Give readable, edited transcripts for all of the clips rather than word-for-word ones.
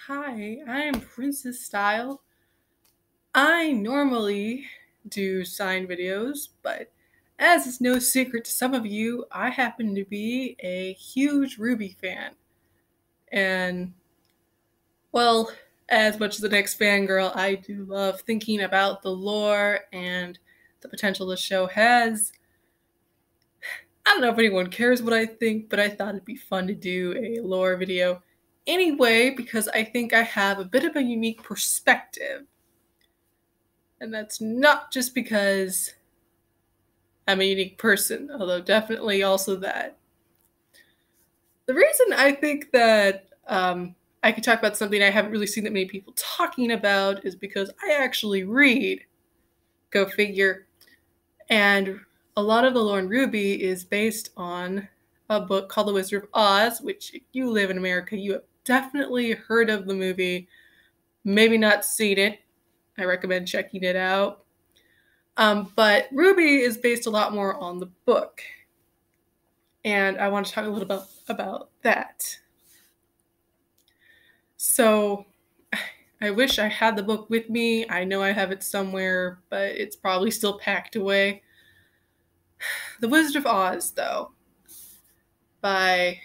Hi, I'm Princess Style. I normally do sign videos, but as is no secret to some of you, I happen to be a huge RWBY fan. And, well, as much as the next fangirl, I do love thinking about the lore and the potential the show has. I don't know if anyone cares what I think, but I thought it'd be fun to do a lore video anyway, because I think I have a bit of a unique perspective. And that's not just because I'm a unique person, although definitely also that. The reason I think that I could talk about something I haven't really seen that many people talking about is because I actually read. Go figure. And a lot of the lore in RWBY is based on a book called The Wizard of Oz, which if you live in America, you have definitely heard of the movie, maybe not seen it. I recommend checking it out. But RWBY is based a lot more on the book. And I want to talk a little bit about that. So I wish I had the book with me. I know I have it somewhere, but it's probably still packed away. The Wizard of Oz, though, by,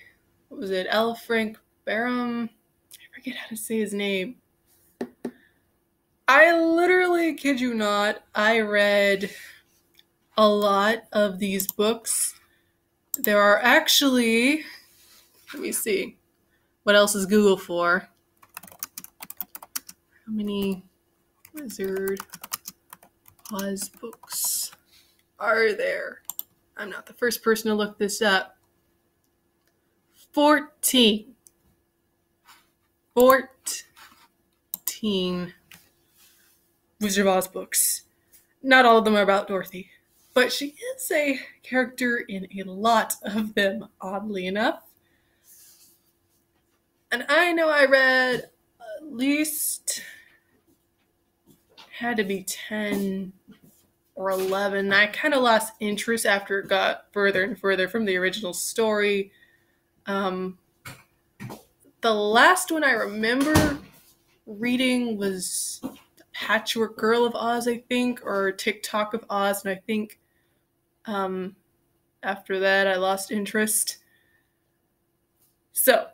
what was it, L. Frank Baum? I forget how to say his name. I literally, kid you not, I read a lot of these books. There are actually, let me see, what else is Google for? How many Wizard Oz books are there? I'm not the first person to look this up. 14. 14 Wizard of Oz books. Not all of them are about Dorothy, but she is a character in a lot of them, oddly enough. And I know I read at least, had to be 10 or 11. I kind of lost interest after it got further and further from the original story. The last one I remember reading was Patchwork Girl of Oz, I think, or TikTok of Oz, and I think after that I lost interest. So,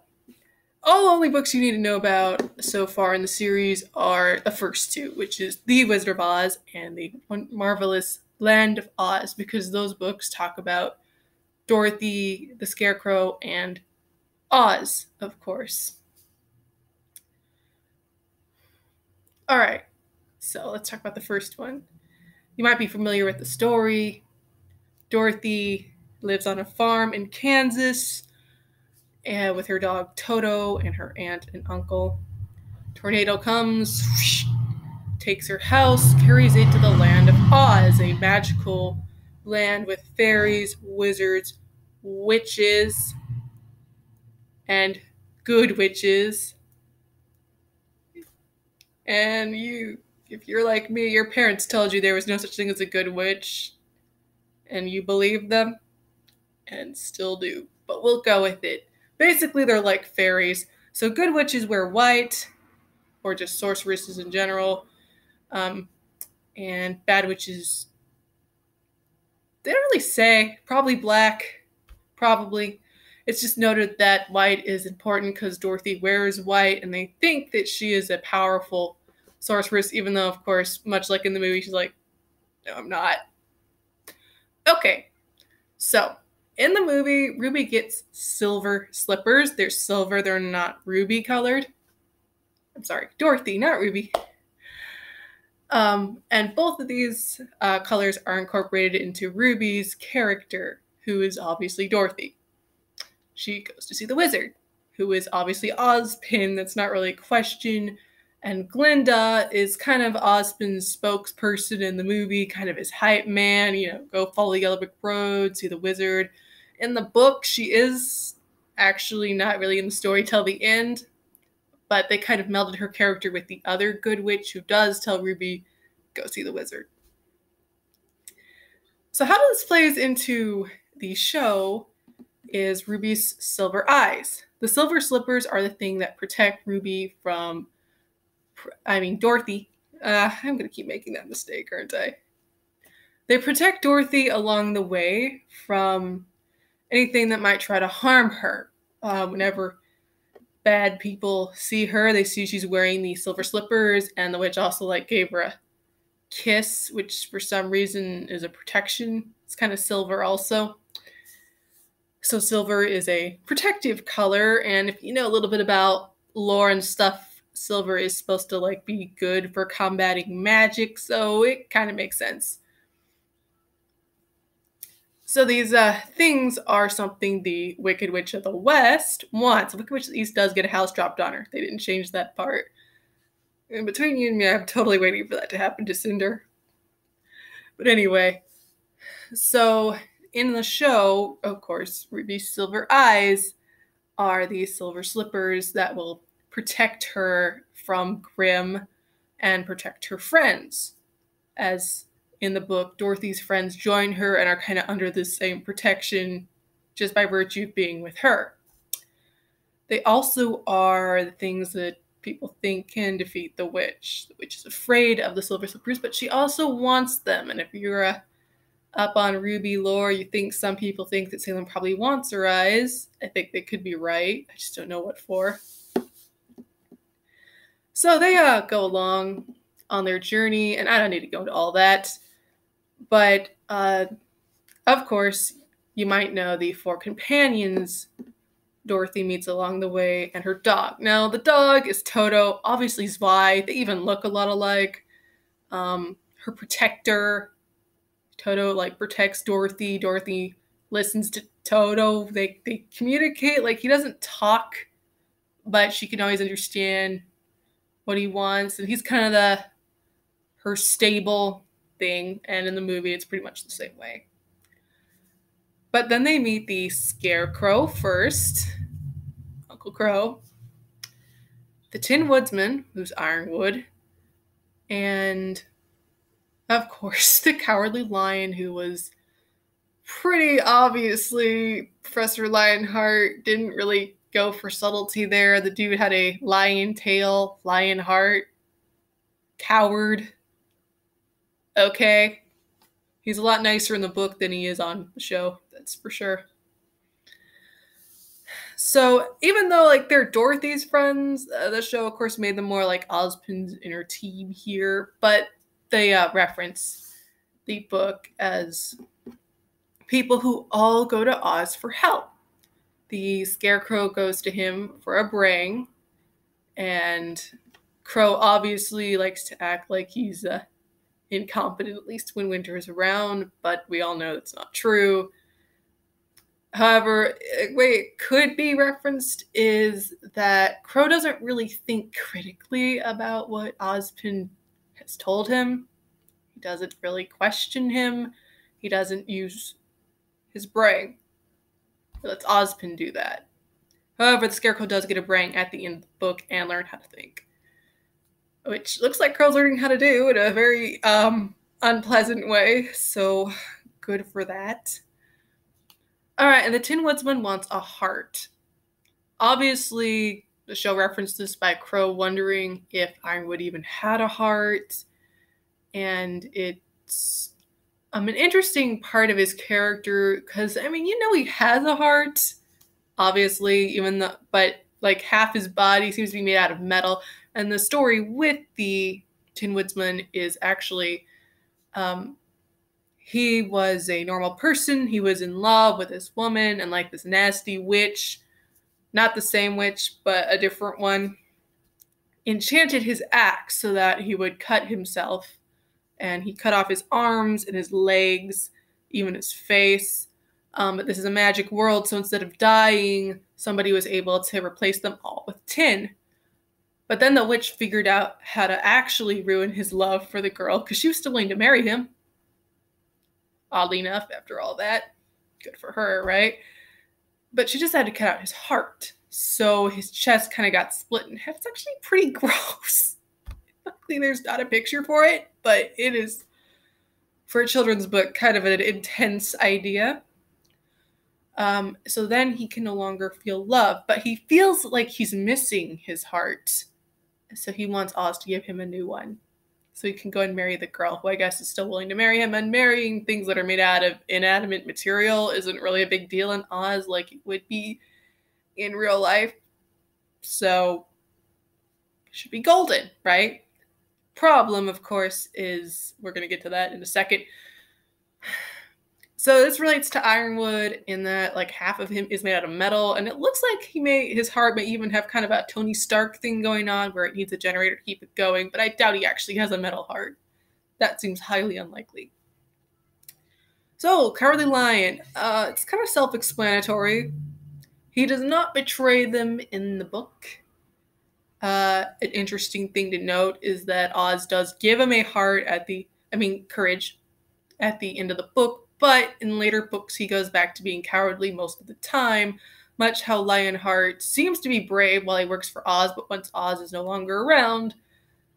all the only books you need to know about so far in the series are the first two, which is The Wizard of Oz and The Marvelous Land of Oz, because those books talk about Dorothy, the Scarecrow, and Oz, of course. Alright, so let's talk about the first one. You might be familiar with the story. Dorothy lives on a farm in Kansas with her dog Toto and her aunt and uncle. Tornado comes, whoosh, takes her house, carries it to the land of Oz, a magical land with fairies, wizards, witches, and good witches. And if you're like me, your parents told you there was no such thing as a good witch, and you believed them, and still do. But we'll go with it. Basically, they're like fairies. So good witches wear white, or just sorceresses in general, and bad witches, they don't really say. Probably black. Probably. It's just noted that white is important because Dorothy wears white, and they think that she is a powerful sorceress, even though, of course, much like in the movie, she's like, no, I'm not. Okay, so in the movie, Ruby gets silver slippers. They're silver, they're not ruby colored. I'm sorry, Dorothy, not Ruby. And both of these colors are incorporated into Ruby's character, who is obviously Dorothy. She goes to see the wizard, who is obviously Ozpin. That's not really a question. And Glinda is kind of Ozpin's spokesperson in the movie, kind of his hype man, go follow the yellow brick road, see the wizard. In the book, she is actually not really in the story till the end, but they kind of melded her character with the other good witch who does tell Ruby, go see the wizard. So how this plays into the show is Ruby's silver eyes. The silver slippers are the thing that protect Ruby from, Dorothy. I'm going to keep making that mistake, aren't I? They protect Dorothy along the way from anything that might try to harm her. Whenever bad people see her, they see she's wearing these silver slippers, and the witch also gave her a kiss, which for some reason is a protection. It's kind of silver also. So silver is a protective color, and if you know a little bit about lore and stuff, silver is supposed to be good for combating magic, so it kind of makes sense. So these things are something the Wicked Witch of the West wants. The Wicked Witch of the East does get a house dropped on her. They didn't change that part. And between you and me, I'm totally waiting for that to happen to Cinder. But anyway, so in the show, of course, Ruby's silver eyes are these silver slippers that will protect her from Grimm and protect her friends. As in the book, Dorothy's friends join her and are kind of under the same protection just by virtue of being with her. They also are the things that people think can defeat the witch. The witch is afraid of the silver slippers, but she also wants them. And if you're up on RWBY lore, you think some people think that Salem probably wants her eyes. I think they could be right. I just don't know what for. So they go along on their journey, and I don't need to go into all that. But, of course, you might know the 4 companions Dorothy meets along the way, and her dog. Now, the dog is Toto, obviously Zwei. They even look a lot alike. Her protector, Toto, protects Dorothy. Dorothy listens to Toto. They communicate. He doesn't talk, but she can always understand what he wants. And he's kind of her stable thing, and in the movie it's pretty much the same way. But then they meet the Scarecrow first, Uncle Crow, the Tin Woodsman, who's Ironwood, and of course the Cowardly Lion, who was pretty obviously Professor Lionheart. Didn't really go for subtlety there. The dude had a lion tail, lion heart, coward. Okay. He's a lot nicer in the book than he is on the show, that's for sure. So even though they're Dorothy's friends, the show of course made them more like Ozpin's inner team here, but they reference the book as people who all go to Oz for help. The Scarecrow goes to him for a brang, and Crow obviously likes to act like he's incompetent, at least when Winter is around, but we all know that's not true. However, a way it could be referenced is that Crow doesn't really think critically about what Ozpin has told him. He doesn't really question him. He doesn't use his brang. He lets Ozpin do that. However, the Scarecrow does get a brang at the end of the book and learn how to think, which looks like Crow's learning how to do in a very unpleasant way, so good for that. Alright, and the Tin Woodsman wants a heart. Obviously, the show referenced this by Crow wondering if Ironwood even had a heart, and it's an interesting part of his character, because, he has a heart, obviously, but half his body seems to be made out of metal. And the story with the Tin Woodsman is actually, he was a normal person. He was in love with this woman, and this nasty witch, not the same witch, but a different one, enchanted his axe so that he would cut himself. And he cut off his arms and his legs, even his face. But this is a magic world, so instead of dying, somebody was able to replace them all with tin. But then the witch figured out how to actually ruin his love for the girl, because she was still willing to marry him. Oddly enough, after all that. Good for her, right? But she just had to cut out his heart. So his chest kind of got split in half. It's actually pretty gross. Luckily, there's not a picture for it, but it is, for a children's book, kind of an intense idea. So then he can no longer feel love, but he feels like he's missing his heart. So he wants Oz to give him a new one. So he can go and marry the girl, who I guess is still willing to marry him. And marrying things that are made out of inanimate material isn't really a big deal in Oz like it would be in real life. So it should be golden, right? Problem, of course, is we're going to get to that in a second. So this relates to Ironwood in that like half of him is made out of metal, and it looks like his heart may even have kind of a Tony Stark thing going on where it needs a generator to keep it going, but I doubt he actually has a metal heart. That seems highly unlikely. So, Cowardly Lion, it's kind of self-explanatory. He does not betray them in the book. An interesting thing to note is that Oz does give him a heart courage at the end of the book, but in later books he goes back to being cowardly most of the time, much how Lionheart seems to be brave while he works for Oz, but once Oz is no longer around,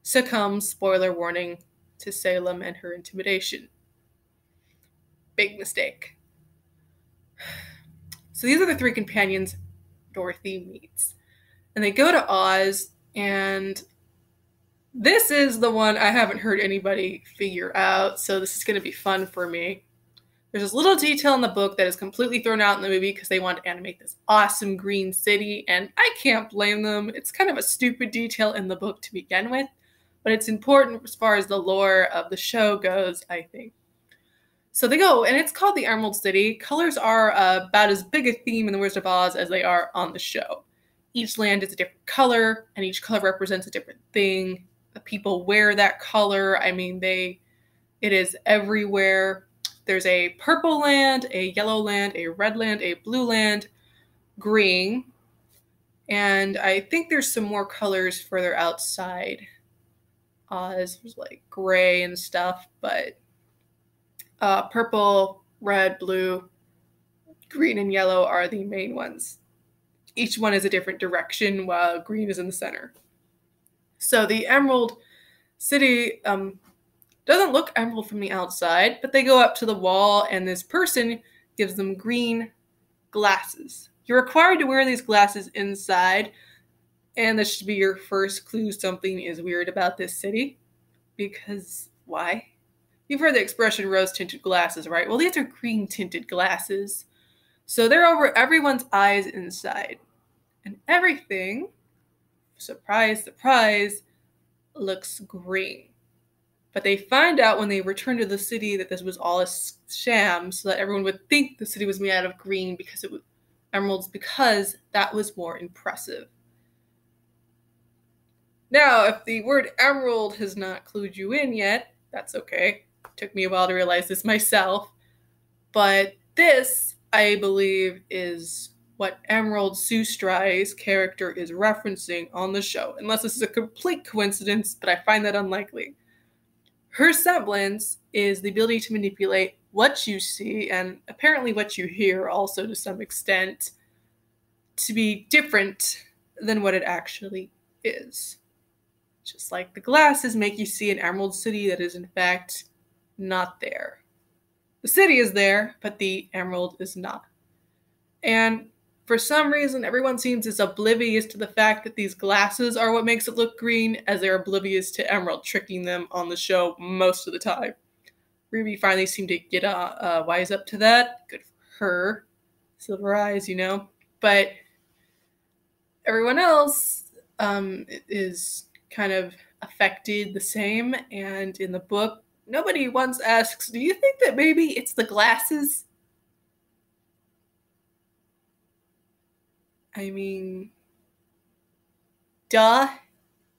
succumbs, spoiler warning, to Salem and her intimidation. Big mistake. So these are the three companions Dorothy meets. And they go to Oz, and this is the one I haven't heard anybody figure out, so this is going to be fun for me. There's this little detail in the book that is completely thrown out in the movie because they want to animate this awesome green city, and I can't blame them. It's kind of a stupid detail in the book to begin with, but it's important as far as the lore of the show goes, I think. So they go, and it's called the Emerald City. Colors are about as big a theme in The Wizard of Oz as they are on the show. Each land is a different color, and each color represents a different thing. The people wear that color. I mean, it is everywhere. There's a purple land, a yellow land, a red land, a blue land, green, and I think there's some more colors further outside Oz. There's like gray and stuff, but purple, red, blue, green, and yellow are the main ones. Each one is a different direction, while green is in the center. So the Emerald City doesn't look emerald from the outside, but they go up to the wall, and this person gives them green glasses. You're required to wear these glasses inside, and this should be your first clue something is weird about this city. Because why? You've heard the expression rose-tinted glasses, right? Well, these are green-tinted glasses. So they're over everyone's eyes inside. And everything, surprise, surprise, looks green. But they find out when they return to the city that this was all a sham, so that everyone would think the city was made out of green because it was emeralds, because that was more impressive. Now, if the word emerald has not clued you in yet, that's okay. Took me a while to realize this myself, but this, I believe, is what Emerald Sustrai's character is referencing on the show, unless this is a complete coincidence, but I find that unlikely. Her semblance is the ability to manipulate what you see, and apparently what you hear also to some extent, to be different than what it actually is. Just like the glasses make you see an Emerald City that is in fact not there. The city is there, but the emerald is not. And for some reason, everyone seems as oblivious to the fact that these glasses are what makes it look green as they're oblivious to emerald tricking them on the show most of the time. RWBY finally seemed to get wise up to that. Good for her. Silver eyes, you know. But everyone else is kind of affected the same, and in the book, nobody once asks, do you think that maybe it's the glasses? I mean, duh.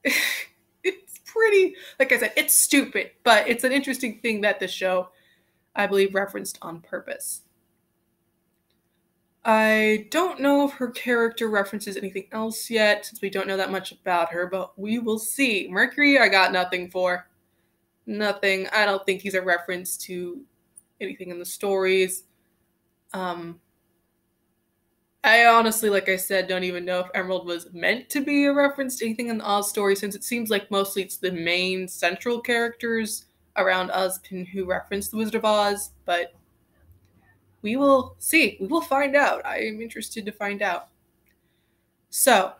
It's pretty, like I said, it's stupid, but it's an interesting thing that the show, I believe, referenced on purpose. I don't know if her character references anything else yet, since we don't know that much about her, but we will see. Mercury, I got nothing for. Nothing. I don't think he's a reference to anything in the stories. I honestly, like I said, don't even know if Emerald was meant to be a reference to anything in the Oz story, since it seems like mostly it's the main central characters around Ozpin who reference the Wizard of Oz, but We will see. We will find out. I am interested to find out. So,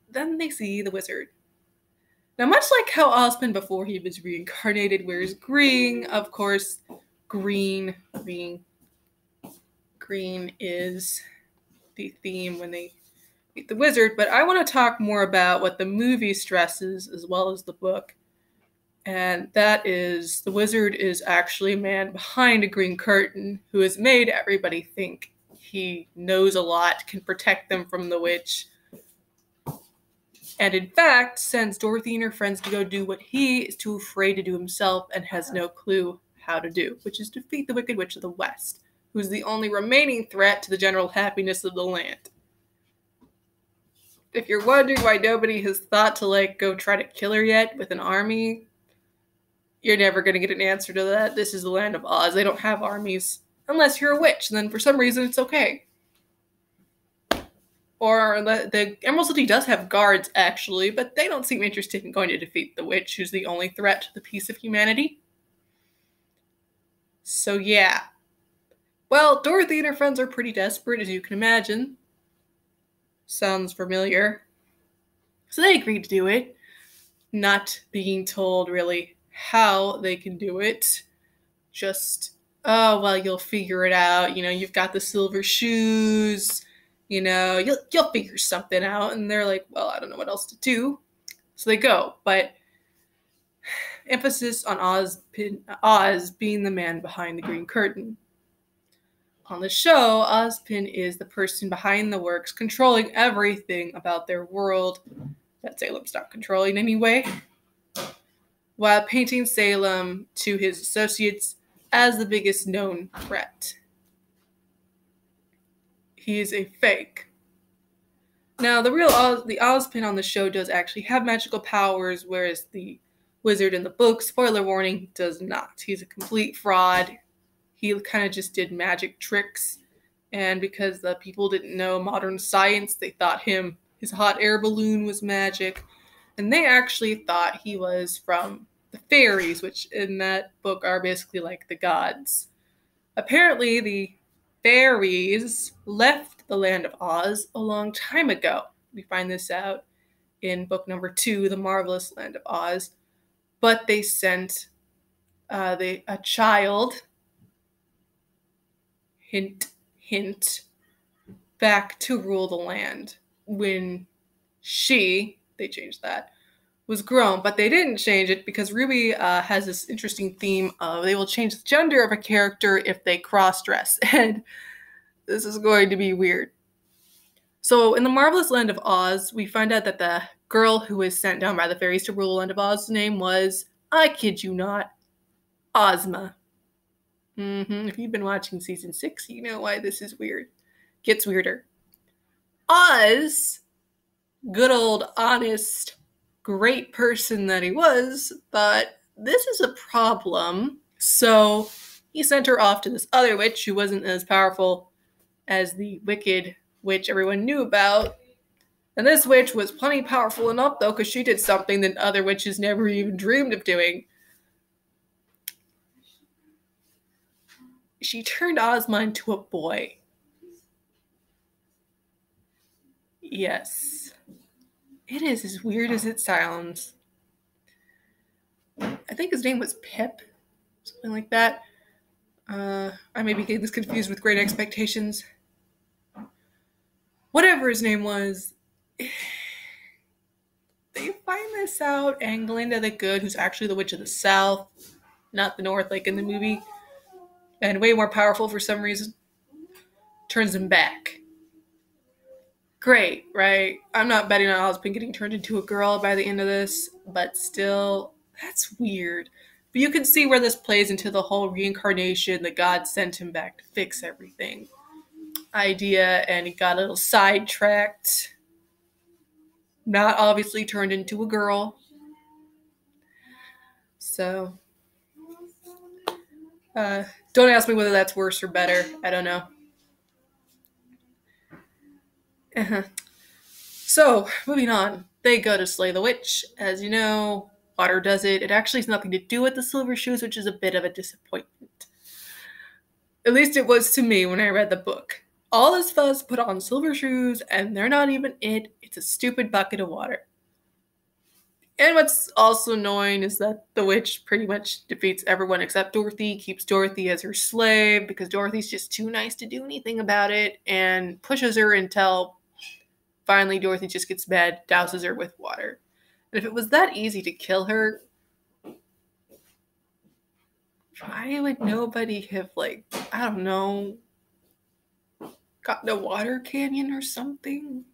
then they see the wizard. Now, much like how Ozpin before he was reincarnated wears green, of course, green is the theme when they meet the wizard, but I want to talk more about what the movie stresses as well as the book. And that is, the wizard is actually a man behind a green curtain who has made everybody think he knows a lot, can protect them from the witch, and in fact sends Dorothy and her friends to go do what he is too afraid to do himself and has no clue how to do, which is defeat the Wicked Witch of the West, who's the only remaining threat to the general happiness of the land. If you're wondering why nobody has thought to go try to kill her yet with an army, you're never going to get an answer to that. This is the land of Oz. They don't have armies unless you're a witch, and then for some reason it's okay. Or the Emerald City does have guards, actually, but they don't seem interested in going to defeat the witch, who's the only threat to the peace of humanity. So yeah. Well, Dorothy and her friends are pretty desperate, as you can imagine. Sounds familiar. So they agree to do it, not being told really how they can do it. Just, oh, well, you'll figure it out. You've got the silver shoes. You'll figure something out. And they're like, well, I don't know what else to do. So they go. But emphasis on Oz being the man behind the green curtain. On the show, Ozpin is the person behind the works, controlling everything about their world that Salem's not controlling anyway, while painting Salem to his associates as the biggest known threat. He is a fake. Now, the Ozpin on the show does actually have magical powers, whereas the wizard in the book, spoiler warning, does not. He's a complete fraud. He kind of just did magic tricks, and because the people didn't know modern science, they thought his hot air balloon was magic, and they actually thought he was from the fairies, which in that book are basically like the gods. Apparently, the fairies left the land of Oz a long time ago. We find this out in book number 2, The Marvelous Land of Oz. But they sent a child, hint, hint, back to rule the land when they changed that, was grown. But they didn't change it because RWBY has this interesting theme of they will change the gender of a character if they cross-dress. And this is going to be weird. So in The Marvelous Land of Oz, we find out that the girl who was sent down by the fairies to rule the Land of Oz's name was, I kid you not, Ozma. If you've been watching season 6, you know why this is weird. Gets weirder. Oz, good old, honest, great person that he was, thought this is a problem. So he sent her off to this other witch who wasn't as powerful as the wicked witch everyone knew about. And this witch was plenty powerful enough, though, because she did something that other witches never even dreamed of doing. She turned Ozma into a boy. Yes. It is as weird as it sounds. I think his name was Pip. Something like that. I may be getting this confused with Great Expectations. Whatever his name was, they find this out, and Glinda the Good, who's actually the Witch of the South, not the North like in the movie, and way more powerful for some reason, turns him back. Great, right? I'm not betting on Ozpin getting turned into a girl by the end of this, but still, that's weird. But you can see where this plays into the whole reincarnation, the God sent him back to fix everything idea, and he got a little sidetracked. Not obviously turned into a girl. So, don't ask me whether that's worse or better. I don't know. So, moving on. They go to slay the witch. As you know, water does it. It actually has nothing to do with the silver shoes, which is a bit of a disappointment. At least it was to me when I read the book. All this fuss, put on silver shoes, and they're not even it. It's a stupid bucket of water. And what's also annoying is that the witch pretty much defeats everyone except Dorothy, keeps Dorothy as her slave because Dorothy's just too nice to do anything about it, and pushes her until finally Dorothy just gets mad, douses her with water. And if it was that easy to kill her, why would nobody have, like, I don't know, gotten a water canyon or something?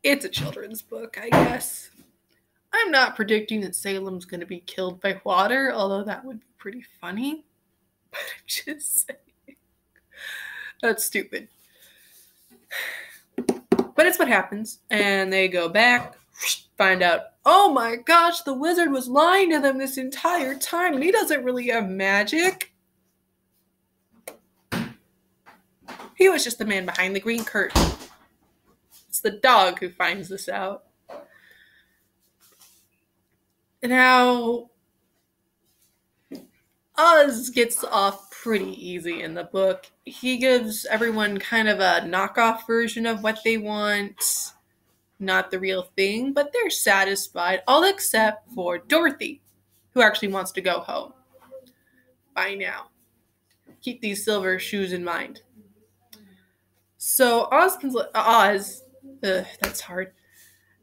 It's a children's book, I guess. I'm not predicting that Salem's going to be killed by water, although that would be pretty funny. But I'm just saying. That's stupid. But it's what happens. And they go back, find out, oh my gosh, the wizard was lying to them this entire time, and he doesn't really have magic. He was just the man behind the green curtain. It's the dog who finds this out. Now, Oz gets off pretty easy in the book. He gives everyone kind of a knockoff version of what they want. Not the real thing, but they're satisfied, all except for Dorothy, who actually wants to go home. By now. Keep these silver shoes in mind. So Oz, that's hard,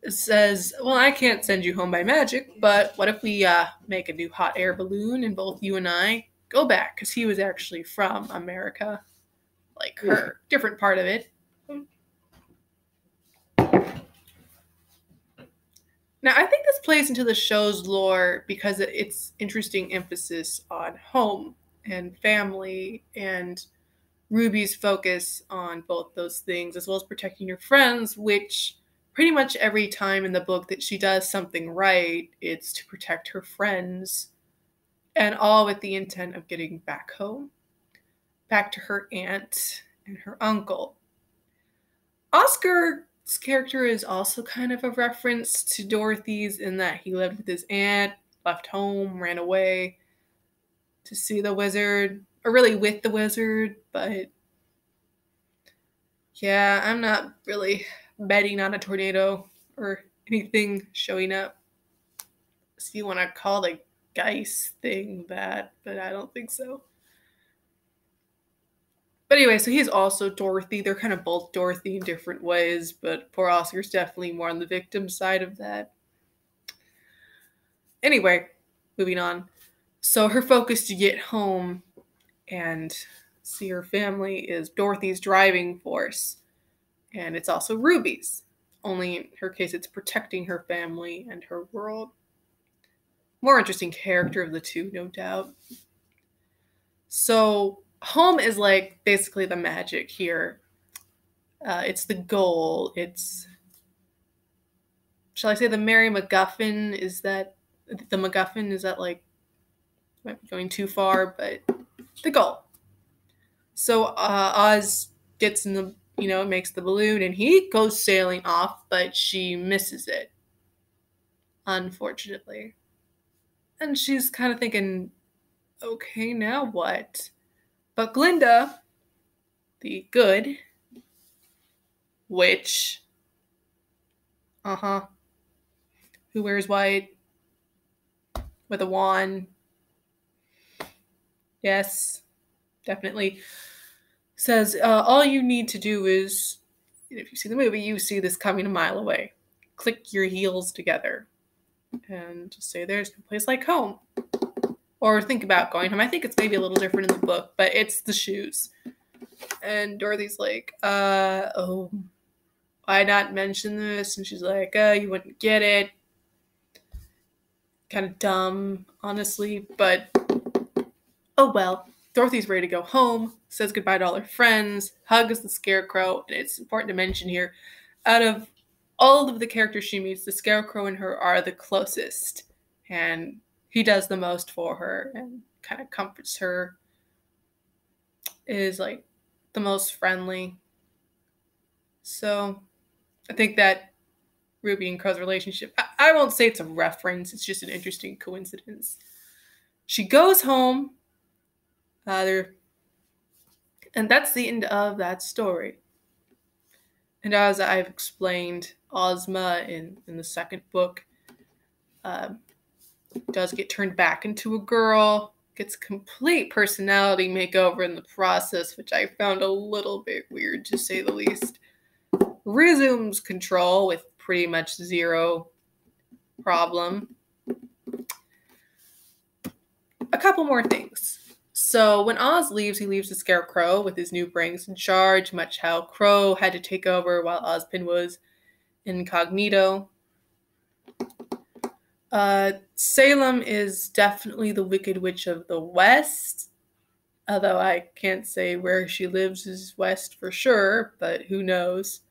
says, well, I can't send you home by magic, but what if we make a new hot air balloon and both you and I go back? Because he was actually from America, like her, different part of it. Now, I think this plays into the show's lore because it's interesting emphasis on home and family and Ruby's focus on both those things, as well as protecting your friends, which pretty much every time in the book that she does something right, it's to protect her friends, and all with the intent of getting back home, back to her aunt and her uncle. Oscar's character is also kind of a reference to Dorothy's in that he lived with his aunt, left home, ran away to see the wizard, or really with the wizard, but yeah, I'm not really betting on a tornado or anything showing up. So you want to call the Geist thing that, but I don't think so. But anyway, so he's also Dorothy. They're kind of both Dorothy in different ways, but poor Oscar's definitely more on the victim side of that. Anyway, moving on. So her focus to get home and see her family is Dorothy's driving force. And it's also Ruby's. Only in her case, it's protecting her family and her world. More interesting character of the two, no doubt. So home is like basically the magic here. It's the goal. It's, shall I say, the Mary MacGuffin? Is that the MacGuffin? Is that like, might be going too far, but the goal. So Oz gets in the, makes the balloon, and he goes sailing off, but she misses it, unfortunately. And she's kind of thinking, okay, now what? But Glinda, the good witch, who wears white with a wand, yes, definitely, says, all you need to do is, if you see the movie, you see this coming a mile away. Click your heels together and just say there's no place like home. Or think about going home. I think it's maybe a little different in the book, but it's the shoes. And Dorothy's like, why not mention this? And she's like, you wouldn't get it. Kind of dumb, honestly, but oh well. Dorothy's ready to go home, says goodbye to all her friends, hugs the Scarecrow, and it's important to mention here, out of all of the characters she meets, the Scarecrow and her are the closest, and he does the most for her and kind of comforts her, is like the most friendly. So I think that Ruby and Crow's relationship, I won't say it's a reference, it's just an interesting coincidence. She goes home, and that's the end of that story. And as I've explained, Ozma in the second book does get turned back into a girl, gets complete personality makeover in the process, which I found a little bit weird to say the least. Resumes control with pretty much zero problem. A couple more things. So when Oz leaves, he leaves the Scarecrow with his new brains in charge, much how Crow had to take over while Ozpin was incognito. Salem is definitely the Wicked Witch of the West, although I can't say where she lives is west for sure, but who knows.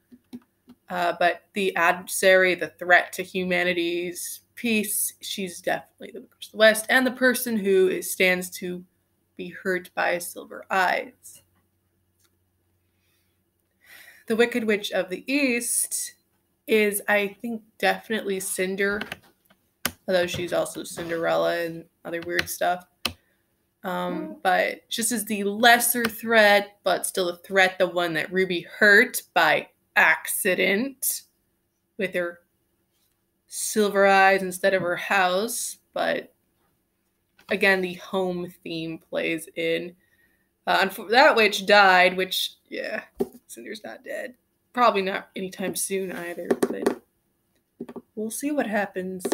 But the adversary, the threat to humanity's peace, she's definitely the Wicked Witch of the West, and the person who stands to be hurt by Silver Eyes. The Wicked Witch of the East is, I think, definitely Cinder, although she's also Cinderella and other weird stuff. But just as the lesser threat, but still a threat, the one that RWBY hurt by accident with her silver eyes instead of her house. But again, the home theme plays in. That witch died, which, yeah, Cinder's not dead. Probably not anytime soon either, but we'll see what happens.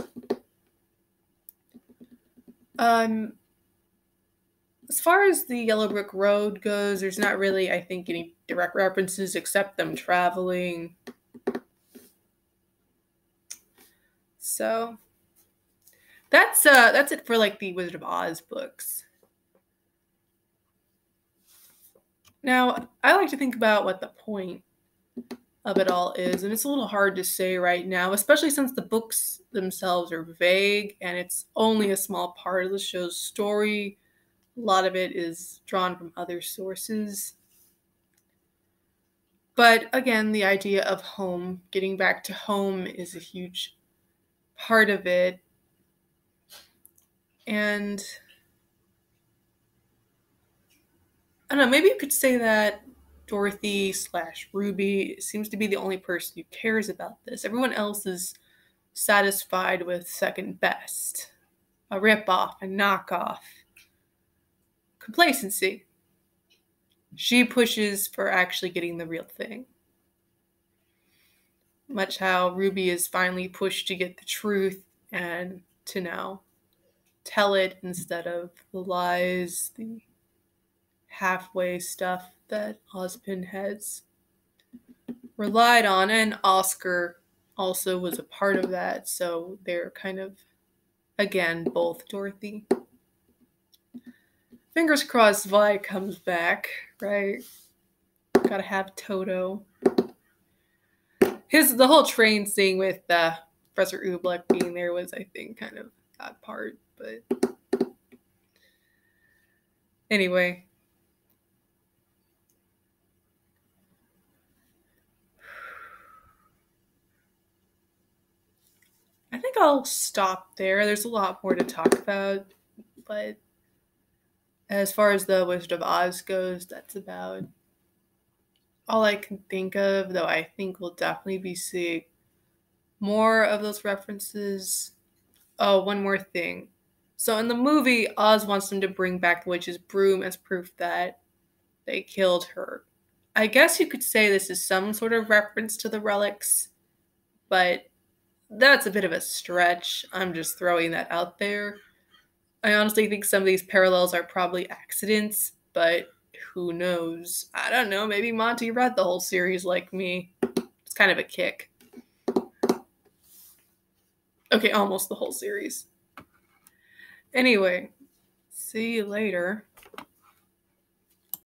As far as the Yellow Brick Road goes, there's not really, I think, any direct references except them traveling. So that's it for like the Wizard of Oz books. Now, I like to think about what the point of it all is, and it's a little hard to say right now, especially since the books themselves are vague and it's only a small part of the show's story. A lot of it is drawn from other sources. But again, the idea of home, getting back to home, is a huge part of it. And I don't know, maybe you could say that Dorothy / RWBY seems to be the only person who cares about this. Everyone else is satisfied with second best, a rip-off, a knockoff. Complacency. She pushes for actually getting the real thing. Much how RWBY is finally pushed to get the truth and to now tell it instead of the lies, the halfway stuff that Ozpin has relied on. And Oscar also was a part of that, so they're kind of, again, both Dorothy. Fingers crossed Vi comes back, right? Gotta have Toto. The whole train scene with Professor Ozpin being there was, I think, kind of that part, but anyway. I think I'll stop there. There's a lot more to talk about, but as far as the Wizard of Oz goes, that's about all I can think of, though I think we'll definitely be seeing more of those references. Oh, one more thing. So in the movie, Oz wants them to bring back the witch's broom as proof that they killed her. I guess you could say this is some sort of reference to the relics, but that's a bit of a stretch. I'm just throwing that out there. I honestly think some of these parallels are probably accidents, but who knows? I don't know. Maybe Monty read the whole series like me. It's kind of a kick. Okay, almost the whole series. Anyway, see you later.